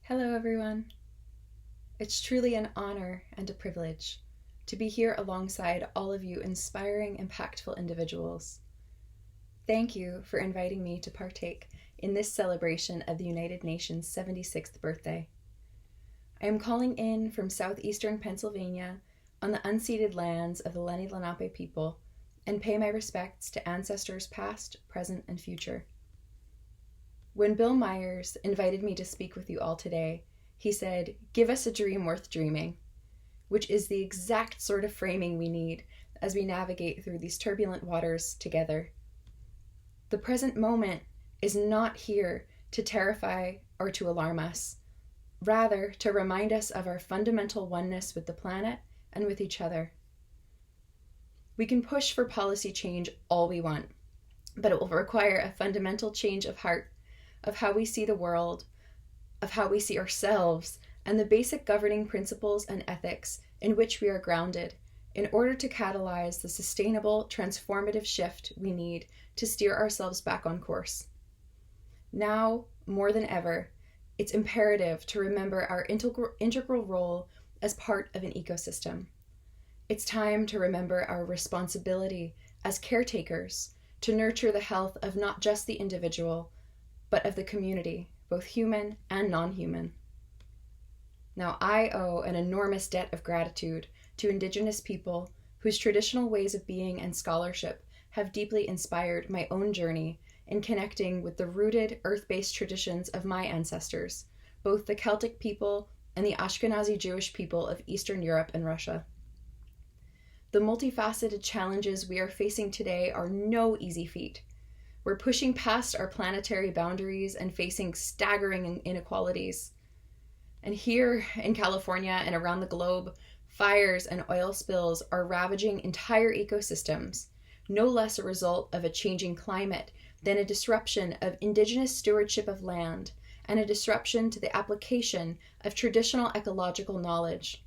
Hello, everyone. It's truly an honor and a privilege to be here alongside all of you inspiring, impactful individuals. Thank you for inviting me to partake in this celebration of the United Nations' 76th birthday. I am calling in from southeastern Pennsylvania on the unceded lands of the Lenni Lenape people and pay my respects to ancestors past, present, and future. When Bill Myers invited me to speak with you all today, he said, "Give us a dream worth dreaming," which is the exact sort of framing we need as we navigate through these turbulent waters together. The present moment is not here to terrify or to alarm us, rather to remind us of our fundamental oneness with the planet and with each other. We can push for policy change all we want, but it will require a fundamental change of heart, of how we see the world, of how we see ourselves, and the basic governing principles and ethics in which we are grounded in order to catalyze the sustainable, transformative shift we need to steer ourselves back on course. Now, more than ever, it's imperative to remember our integral role as part of an ecosystem. It's time to remember our responsibility as caretakers to nurture the health of not just the individual, but of the community, both human and non-human. Now, I owe an enormous debt of gratitude to Indigenous people whose traditional ways of being and scholarship have deeply inspired my own journey in connecting with the rooted, earth-based traditions of my ancestors, both the Celtic people and the Ashkenazi Jewish people of Eastern Europe and Russia. The multifaceted challenges we are facing today are no easy feat. We're pushing past our planetary boundaries and facing staggering inequalities. And here in California and around the globe, fires and oil spills are ravaging entire ecosystems, no less a result of a changing climate than a disruption of Indigenous stewardship of land and a disruption to the application of traditional ecological knowledge.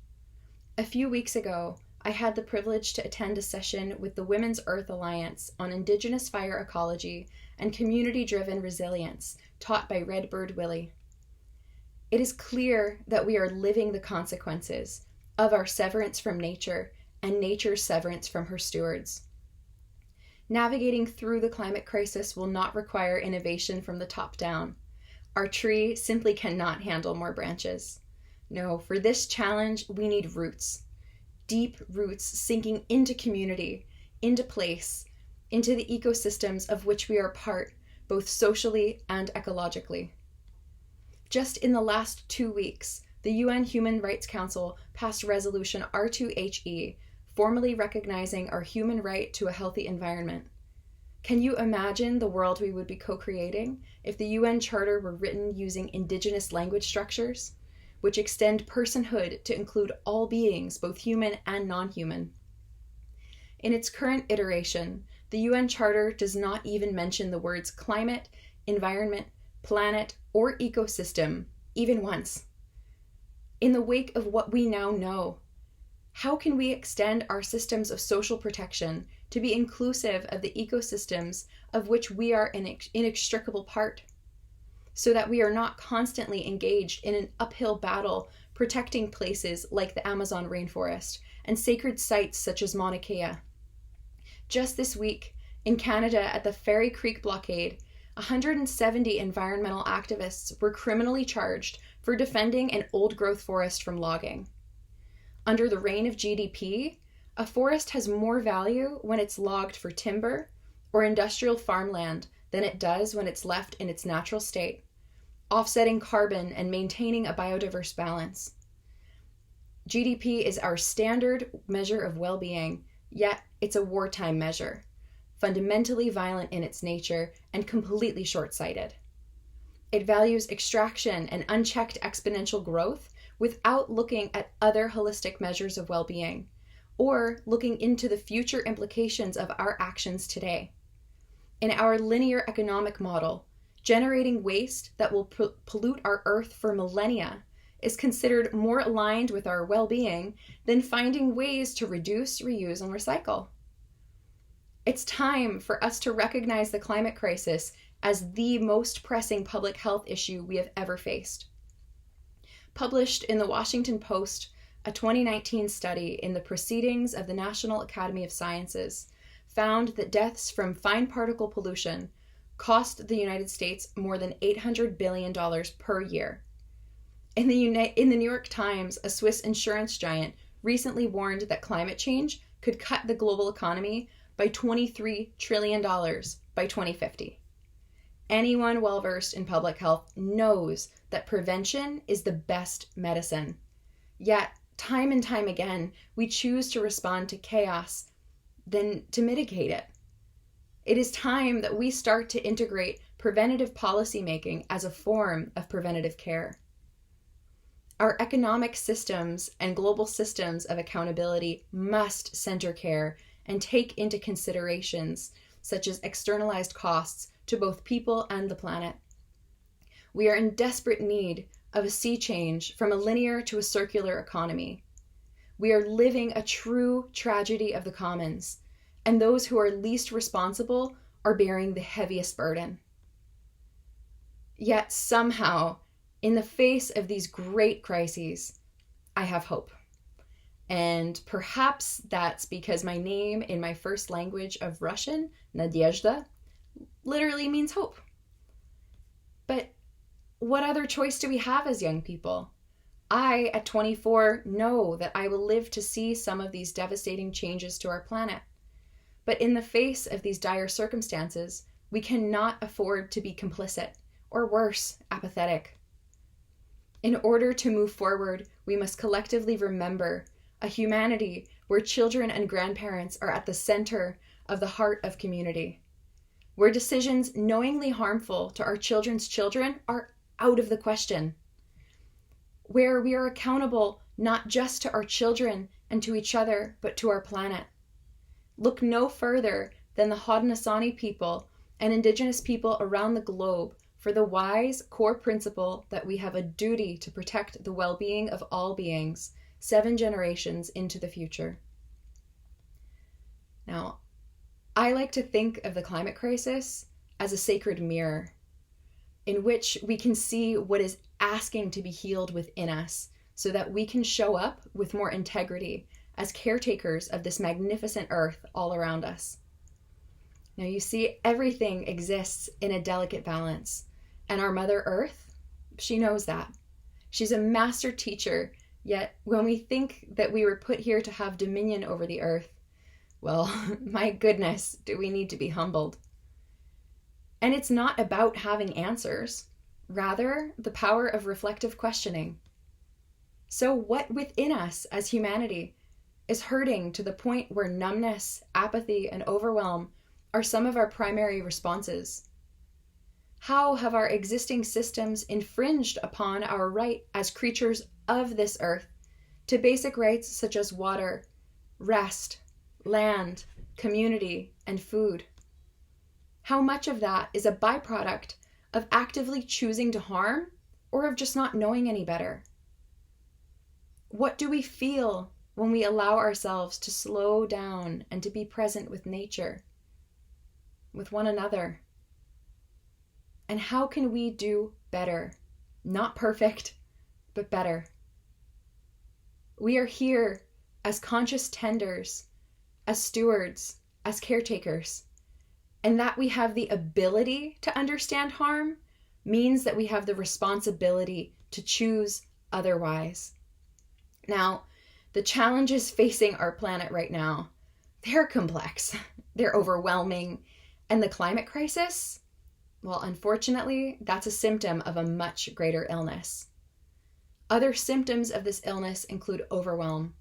A few weeks ago, I had the privilege to attend a session with the Women's Earth Alliance on Indigenous fire ecology and community-driven resilience taught by Redbird Willie. It is clear that we are living the consequences of our severance from nature and nature's severance from her stewards. Navigating through the climate crisis will not require innovation from the top down. Our tree simply cannot handle more branches. No, for this challenge, we need roots. Deep roots sinking into community, into place, into the ecosystems of which we are part, both socially and ecologically. Just in the last 2 weeks, the UN Human Rights Council passed Resolution R2HE, formally recognizing our human right to a healthy environment. Can you imagine the world we would be co-creating if the UN Charter were written using Indigenous language structures, which extend personhood to include all beings, both human and non-human? In its current iteration, the UN Charter does not even mention the words climate, environment, planet, or ecosystem, even once. In the wake of what we now know, how can we extend our systems of social protection to be inclusive of the ecosystems of which we are an inextricable part, so that we are not constantly engaged in an uphill battle protecting places like the Amazon rainforest and sacred sites such as Mauna Kea? Just this week, in Canada at the Fairy Creek blockade, 170 environmental activists were criminally charged for defending an old-growth forest from logging. Under the reign of GDP, a forest has more value when it's logged for timber or industrial farmland than it does when it's left in its natural state, offsetting carbon and maintaining a biodiverse balance. GDP is our standard measure of well-being, yet it's a wartime measure, fundamentally violent in its nature and completely short-sighted. It values extraction and unchecked exponential growth without looking at other holistic measures of well-being, or looking into the future implications of our actions today. In our linear economic model, generating waste that will pollute our Earth for millennia is considered more aligned with our well-being than finding ways to reduce, reuse, and recycle. It's time for us to recognize the climate crisis as the most pressing public health issue we have ever faced. published in the Washington Post, a 2019 study in the Proceedings of the National Academy of Sciences found that deaths from fine particle pollution cost the United States more than $800 billion per year. In the New York Times, a Swiss insurance giant recently warned that climate change could cut the global economy by $23 trillion by 2050. Anyone well-versed in public health knows that prevention is the best medicine. Yet, time and time again, we choose to respond to chaos than to mitigate it. It is time that we start to integrate preventative policymaking as a form of preventative care. Our economic systems and global systems of accountability must center care and take into considerations such as externalized costs to both people and the planet. We are in desperate need of a sea change from a linear to a circular economy. We are living a true tragedy of the commons, and those who are least responsible are bearing the heaviest burden. Yet somehow, in the face of these great crises, I have hope. And perhaps that's because my name in my first language of Russian, Nadezhda, literally means hope. But what other choice do we have as young people? I, at 24, know that I will live to see some of these devastating changes to our planet. But in the face of these dire circumstances, we cannot afford to be complicit, or worse, apathetic. In order to move forward, we must collectively remember a humanity where children and grandparents are at the center of the heart of community, where decisions knowingly harmful to our children's children are out of the question, where we are accountable not just to our children and to each other, but to our planet. Look no further than the Haudenosaunee people and Indigenous people around the globe for the wise core principle that we have a duty to protect the well-being of all beings 7 generations into the future. Now, I like to think of the climate crisis as a sacred mirror in which we can see what is asking to be healed within us so that we can show up with more integrity as caretakers of this magnificent earth all around us. Now, you see, everything exists in a delicate balance. And our Mother Earth, she knows that. She's a master teacher, yet when we think that we were put here to have dominion over the earth, well, my goodness, do we need to be humbled. And it's not about having answers, rather the power of reflective questioning. So what within us as humanity is hurting to the point where numbness, apathy, and overwhelm are some of our primary responses? How have our existing systems infringed upon our right as creatures of this earth to basic rights such as water, rest, land, community, and food? How much of that is a byproduct of actively choosing to harm or of just not knowing any better? What do we feel when we allow ourselves to slow down and to be present with nature, with one another? And how can we do better? Not perfect, but better. We are here as conscious tenders, as stewards, as caretakers. And that we have the ability to understand harm means that we have the responsibility to choose otherwise. Now, the challenges facing our planet right now, they're complex, they're overwhelming, and the climate crisis, well, unfortunately, that's a symptom of a much greater illness. Other symptoms of this illness include overwhelm,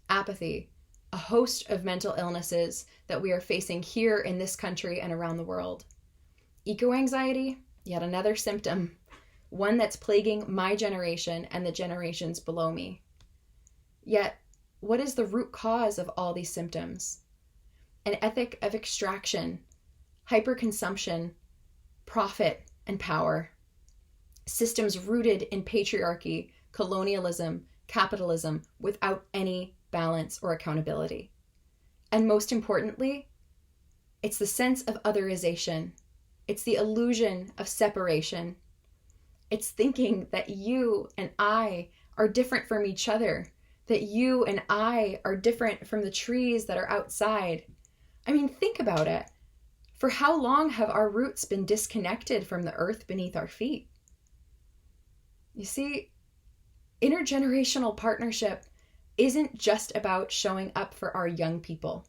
apathy, a host of mental illnesses that we are facing here in this country and around the world. Eco-anxiety, yet another symptom, one that's plaguing my generation and the generations below me. Yet, what is the root cause of all these symptoms? An ethic of extraction, hyperconsumption, profit, and power. Systems rooted in patriarchy, colonialism, capitalism, without any balance or accountability. And most importantly, it's the sense of otherization. It's the illusion of separation. It's thinking that you and I are different from each other, that you and I are different from the trees that are outside. I mean, think about it. For how long have our roots been disconnected from the earth beneath our feet? You see, intergenerational partnership isn't just about showing up for our young people.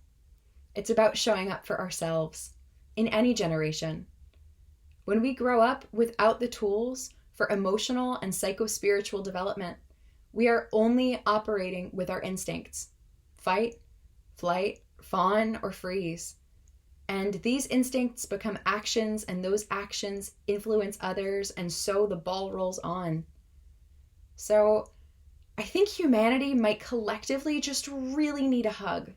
It's about showing up for ourselves in any generation. When we grow up without the tools for emotional and psycho-spiritual development, we are only operating with our instincts: fight, flight, fawn, or freeze. And these instincts become actions, and those actions influence others, and so the ball rolls on. So I think humanity might collectively just really need a hug.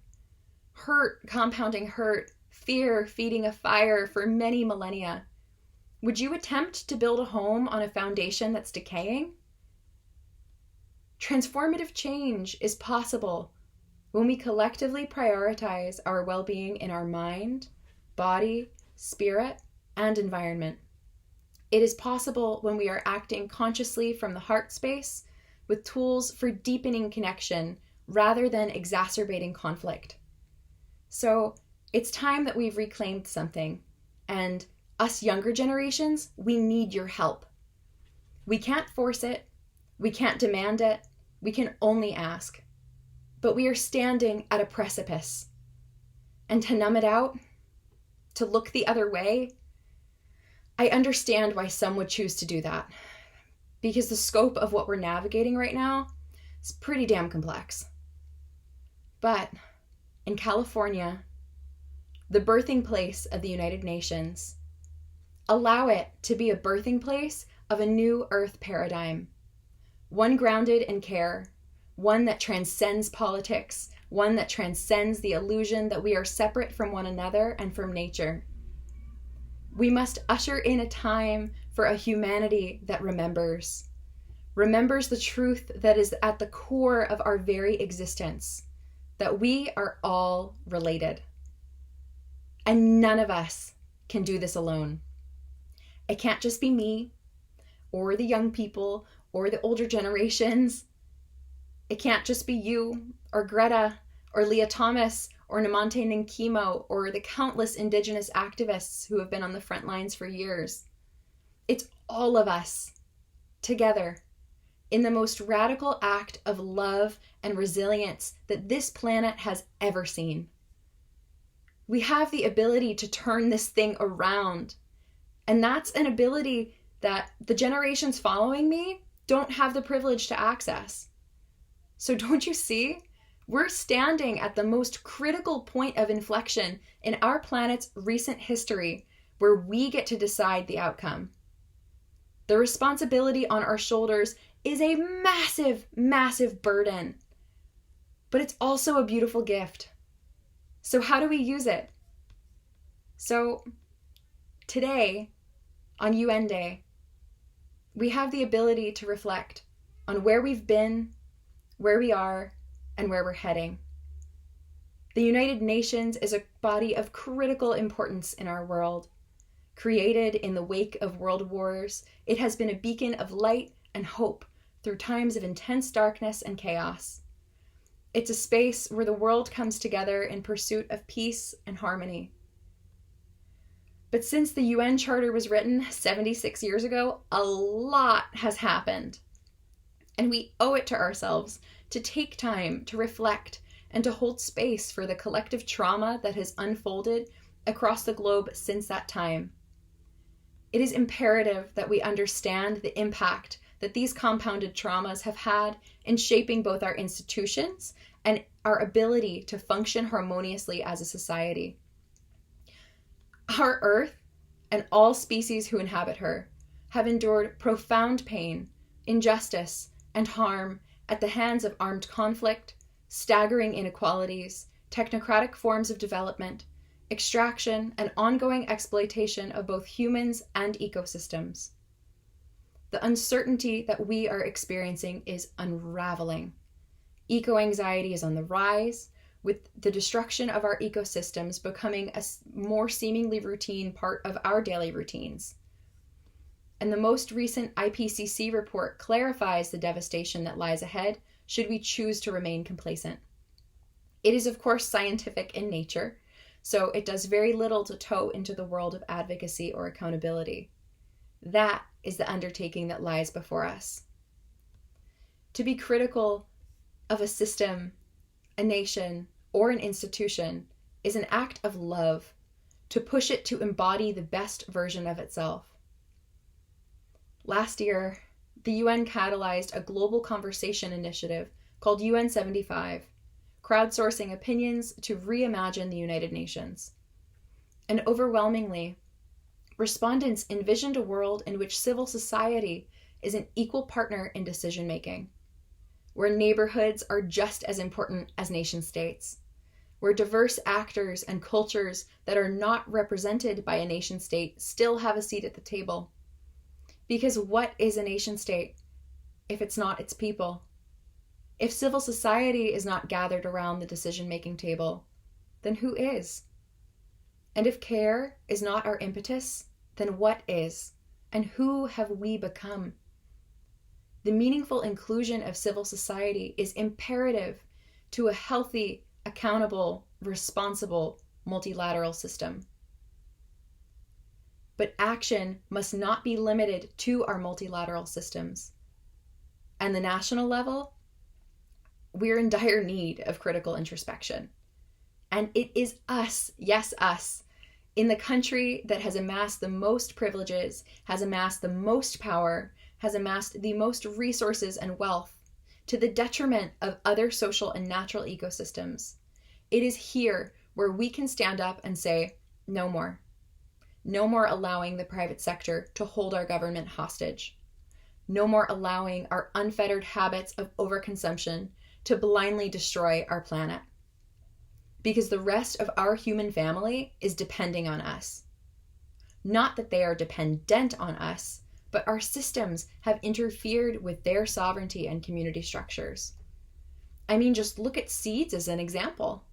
Hurt compounding hurt, fear feeding a fire for many millennia. Would you attempt to build a home on a foundation that's decaying? Transformative change is possible when we collectively prioritize our well-being in our mind, body, spirit, and environment. It is possible when we are acting consciously from the heart space with tools for deepening connection rather than exacerbating conflict. So it's time that we've reclaimed something, and us younger generations, we need your help. We can't force it, we can't demand it, we can only ask. But we are standing at a precipice. And to numb it out, to look the other way, I understand why some would choose to do that, because the scope of what we're navigating right now is pretty damn complex. But in California, the birthing place of the United Nations, allow it to be a birthing place of a new earth paradigm, one grounded in care, one that transcends politics, one that transcends the illusion that we are separate from one another and from nature. We must usher in a time for a humanity that remembers the truth that is at the core of our very existence, that we are all related. And none of us can do this alone. It can't just be me, or the young people, or the older generations. It can't just be you, or Greta, or Leah Thomas, or Namonte Nkemo, or the countless Indigenous activists who have been on the front lines for years. It's all of us, together, in the most radical act of love and resilience that this planet has ever seen. We have the ability to turn this thing around. And that's an ability that the generations following me don't have the privilege to access. So don't you see? We're standing at the most critical point of inflection in our planet's recent history, where we get to decide the outcome. The responsibility on our shoulders is a massive, massive burden, but it's also a beautiful gift. So how do we use it? So today, on UN Day, we have the ability to reflect on where we've been, where we are, and where we're heading. The United Nations is a body of critical importance in our world. Created in the wake of world wars, it has been a beacon of light and hope through times of intense darkness and chaos. It's a space where the world comes together in pursuit of peace and harmony. But since the UN Charter was written 76 years ago, a lot has happened. And we owe it to ourselves to take time to reflect and to hold space for the collective trauma that has unfolded across the globe since that time. It is imperative that we understand the impact that these compounded traumas have had in shaping both our institutions and our ability to function harmoniously as a society. Our Earth and all species who inhabit her have endured profound pain, injustice, and harm at the hands of armed conflict, staggering inequalities, technocratic forms of development, extraction, and ongoing exploitation of both humans and ecosystems. The uncertainty that we are experiencing is unraveling. Eco-anxiety is on the rise, with the destruction of our ecosystems becoming a more seemingly routine part of our daily routines. And the most recent IPCC report clarifies the devastation that lies ahead should we choose to remain complacent. It is, of course, scientific in nature, so it does very little to toe into the world of advocacy or accountability. That is the undertaking that lies before us. To be critical of a system, a nation, or an institution is an act of love, to push it to embody the best version of itself. Last year, the UN catalyzed a global conversation initiative called UN 75, crowdsourcing opinions to reimagine the United Nations. And overwhelmingly, respondents envisioned a world in which civil society is an equal partner in decision-making, where neighborhoods are just as important as nation-states, where diverse actors and cultures that are not represented by a nation-state still have a seat at the table. Because what is a nation-state if it's not its people? If civil society is not gathered around the decision-making table, then who is? And if care is not our impetus, then what is? And who have we become? The meaningful inclusion of civil society is imperative to a healthy, accountable, responsible, multilateral system. But action must not be limited to our multilateral systems. And the national level, we're in dire need of critical introspection. And it is us, yes, us, in the country that has amassed the most privileges, has amassed the most power, has amassed the most resources and wealth, to the detriment of other social and natural ecosystems. It is here where we can stand up and say, no more. No more allowing the private sector to hold our government hostage. No more allowing our unfettered habits of overconsumption to blindly destroy our planet. Because the rest of our human family is depending on us. Not that they are dependent on us, but our systems have interfered with their sovereignty and community structures. I mean, just look at seeds as an example.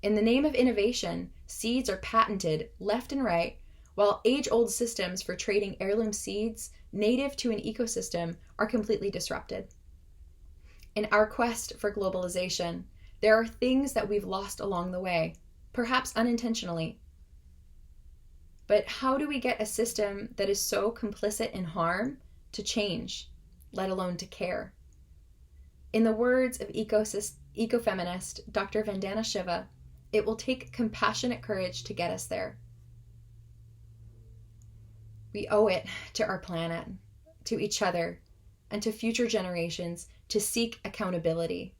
In the name of innovation, seeds are patented left and right, while age-old systems for trading heirloom seeds native to an ecosystem are completely disrupted. In our quest for globalization, there are things that we've lost along the way, perhaps unintentionally. But how do we get a system that is so complicit in harm to change, let alone to care? In the words of ecofeminist Dr. Vandana Shiva, it will take compassionate courage to get us there. We owe it to our planet, to each other, and to future generations to seek accountability.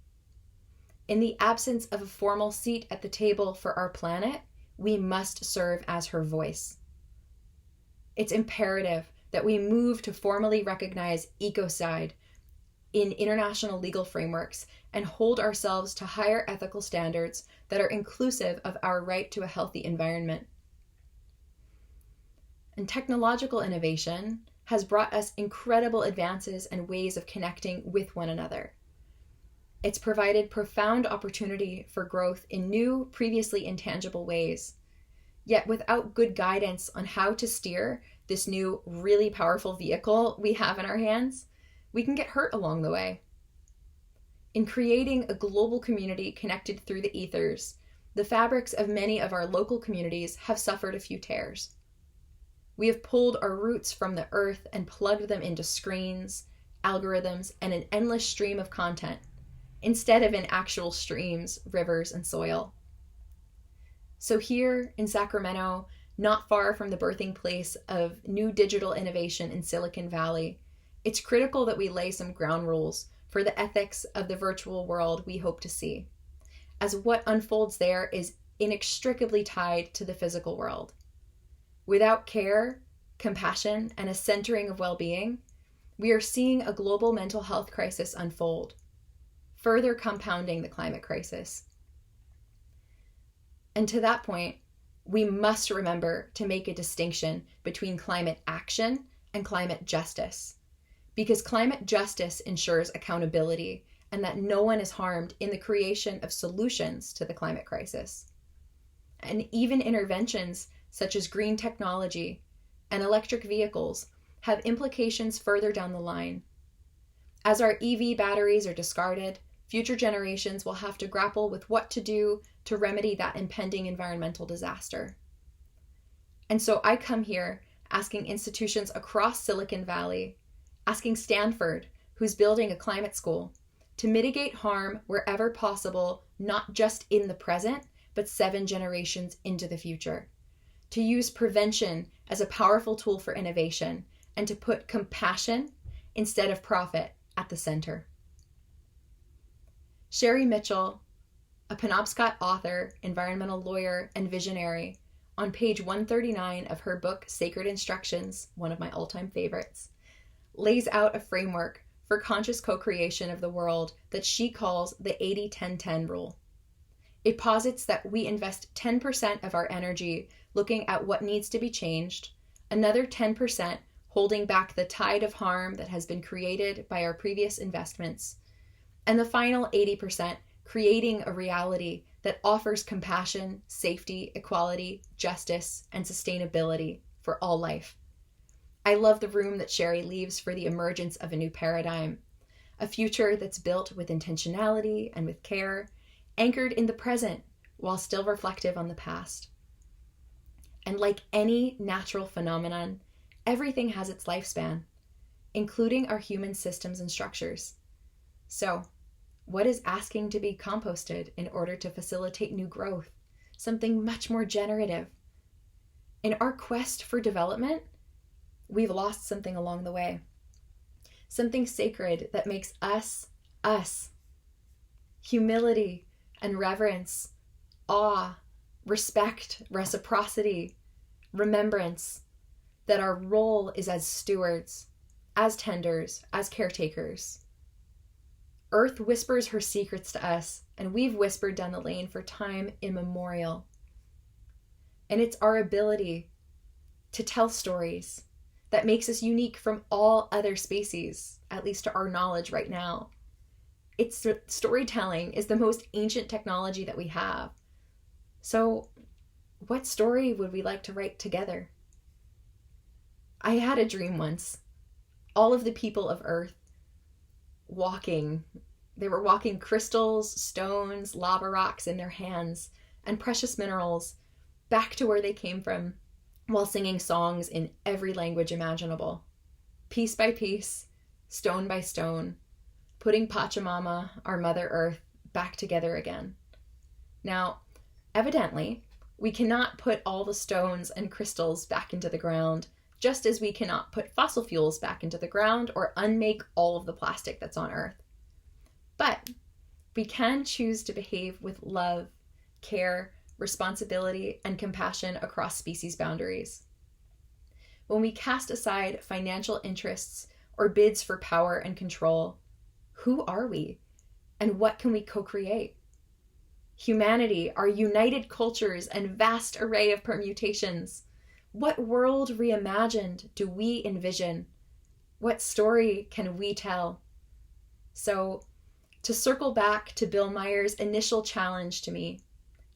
In the absence of a formal seat at the table for our planet, we must serve as her voice. It's imperative that we move to formally recognize ecocide in international legal frameworks and hold ourselves to higher ethical standards that are inclusive of our right to a healthy environment. And technological innovation has brought us incredible advances and ways of connecting with one another. It's provided profound opportunity for growth in new, previously intangible ways. Yet without good guidance on how to steer this new, really powerful vehicle we have in our hands, we can get hurt along the way. In creating a global community connected through the ethers, the fabrics of many of our local communities have suffered a few tears. We have pulled our roots from the earth and plugged them into screens, algorithms, and an endless stream of content, instead of in actual streams, rivers, and soil. So here in Sacramento, not far from the birthing place of new digital innovation in Silicon Valley, it's critical that we lay some ground rules for the ethics of the virtual world we hope to see, as what unfolds there is inextricably tied to the physical world. Without care, compassion, and a centering of well-being, we are seeing a global mental health crisis unfold, further compounding the climate crisis. And to that point, we must remember to make a distinction between climate action and climate justice, because climate justice ensures accountability and that no one is harmed in the creation of solutions to the climate crisis. And even interventions such as green technology and electric vehicles have implications further down the line. As our EV batteries are discarded, future generations will have to grapple with what to do to remedy that impending environmental disaster. And so I come here asking institutions across Silicon Valley, asking Stanford, who's building a climate school, to mitigate harm wherever possible, not just in the present, but 7 generations into the future. To use prevention as a powerful tool for innovation, and to put compassion instead of profit at the center. Sherry Mitchell, a Penobscot author, environmental lawyer, and visionary, on page 139 of her book, Sacred Instructions, one of my all-time favorites, lays out a framework for conscious co-creation of the world that she calls the 80-10-10 rule. It posits that we invest 10% of our energy looking at what needs to be changed, another 10% holding back the tide of harm that has been created by our previous investments, and the final 80% creating a reality that offers compassion, safety, equality, justice, and sustainability for all life. I love the room that Sherry leaves for the emergence of a new paradigm, a future that's built with intentionality and with care, anchored in the present while still reflective on the past. And like any natural phenomenon, everything has its lifespan, including our human systems and structures. So, what is asking to be composted in order to facilitate new growth? Something much more generative. In our quest for development, we've lost something along the way. Something sacred that makes us, us. Humility and reverence, awe, respect, reciprocity, remembrance, that our role is as stewards, as tenders, as caretakers. Earth whispers her secrets to us, and we've whispered down the lane for time immemorial. And it's our ability to tell stories that makes us unique from all other species, at least to our knowledge right now. Storytelling is the most ancient technology that we have. So, what story would we like to write together? I had a dream once. All of the people of Earth they were walking crystals, stones, lava rocks in their hands, and precious minerals back to where they came from, while singing songs in every language imaginable. Piece by piece, stone by stone, putting Pachamama, our Mother Earth, back together again. Now, evidently, we cannot put all the stones and crystals back into the ground, just as we cannot put fossil fuels back into the ground or unmake all of the plastic that's on Earth. But we can choose to behave with love, care, responsibility, and compassion across species boundaries. When we cast aside financial interests or bids for power and control, who are we? And what can we co-create? Humanity, our united cultures and vast array of permutations. What world reimagined do we envision? What story can we tell? So, to circle back to Bill Meyer's initial challenge to me,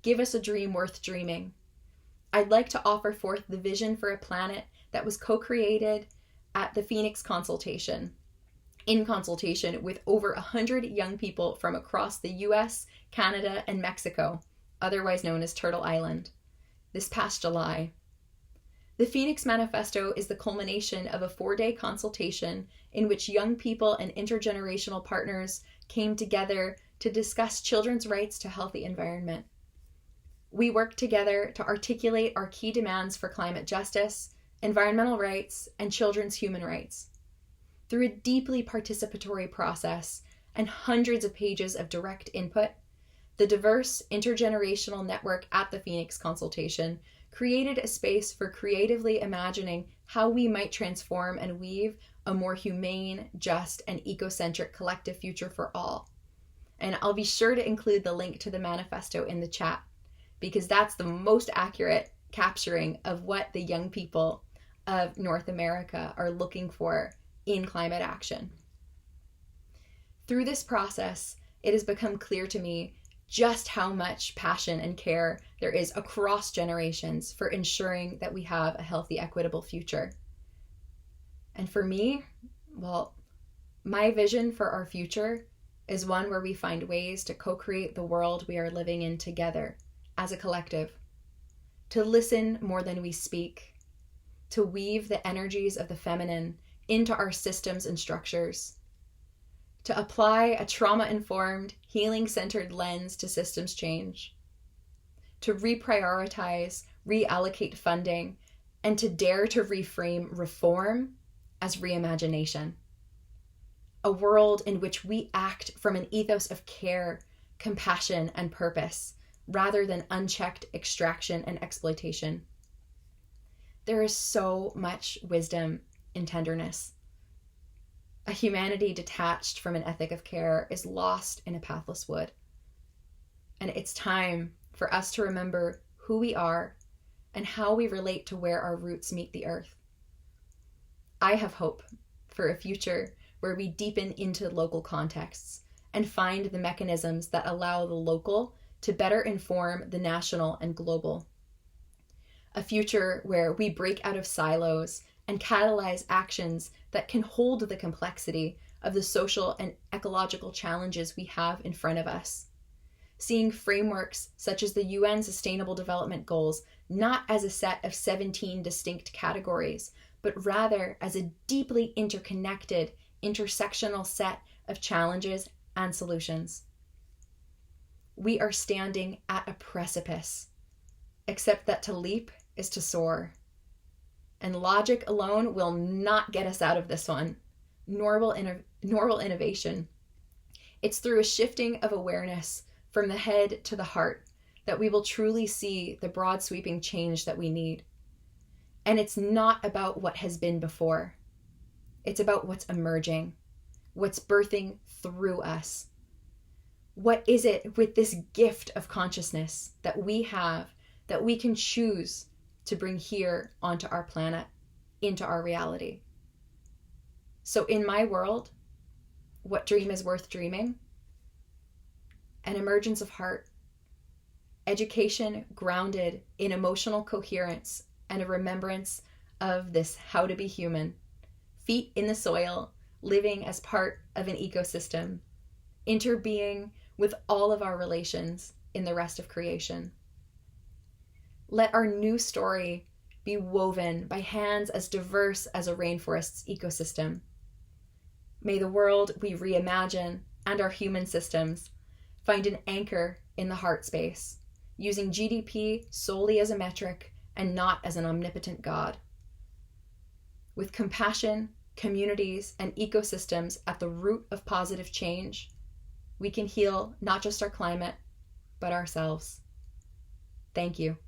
give us a dream worth dreaming. I'd like to offer forth the vision for a planet that was co-created at the Phoenix consultation, in consultation with over 100 young people from across the US, Canada, and Mexico, otherwise known as Turtle Island, this past July. The Phoenix Manifesto is the culmination of a 4-day consultation in which young people and intergenerational partners came together to discuss children's rights to healthy environment. We worked together to articulate our key demands for climate justice, environmental rights, and children's human rights. Through a deeply participatory process and hundreds of pages of direct input, the diverse intergenerational network at the Phoenix consultation created a space for creatively imagining how we might transform and weave a more humane, just, and ecocentric collective future for all. And I'll be sure to include the link to the manifesto in the chat, because that's the most accurate capturing of what the young people of North America are looking for in climate action. Through this process, it has become clear to me just how much passion and care there is across generations for ensuring that we have a healthy, equitable future. And for me, well, my vision for our future is one where we find ways to co-create the world we are living in together as a collective, to listen more than we speak, to weave the energies of the feminine into our systems and structures, to apply a trauma-informed, healing-centered lens to systems change, to reprioritize, reallocate funding, and to dare to reframe reform as reimagination. A world in which we act from an ethos of care, compassion, and purpose, rather than unchecked extraction and exploitation. There is so much wisdom in tenderness. A humanity detached from an ethic of care is lost in a pathless wood. And it's time for us to remember who we are and how we relate to where our roots meet the earth. I have hope for a future where we deepen into local contexts and find the mechanisms that allow the local to better inform the national and global. A future where we break out of silos and catalyze actions that can hold the complexity of the social and ecological challenges we have in front of us. Seeing frameworks such as the UN Sustainable Development Goals not as a set of 17 distinct categories, but rather as a deeply interconnected, intersectional set of challenges and solutions. We are standing at a precipice, except that to leap is to soar. And logic alone will not get us out of this one, nor will innovation. It's through a shifting of awareness from the head to the heart that we will truly see the broad sweeping change that we need. And it's not about what has been before. It's about what's emerging, what's birthing through us. What is it with this gift of consciousness that we have, that we can choose to bring here onto our planet, into our reality? So in my world, what dream is worth dreaming? An emergence of heart, education grounded in emotional coherence and a remembrance of this how to be human, feet in the soil, living as part of an ecosystem, interbeing with all of our relations in the rest of creation. Let our new story be woven by hands as diverse as a rainforest's ecosystem. May the world we reimagine and our human systems find an anchor in the heart space, using GDP solely as a metric and not as an omnipotent God. With compassion, communities, and ecosystems at the root of positive change, we can heal not just our climate, but ourselves. Thank you.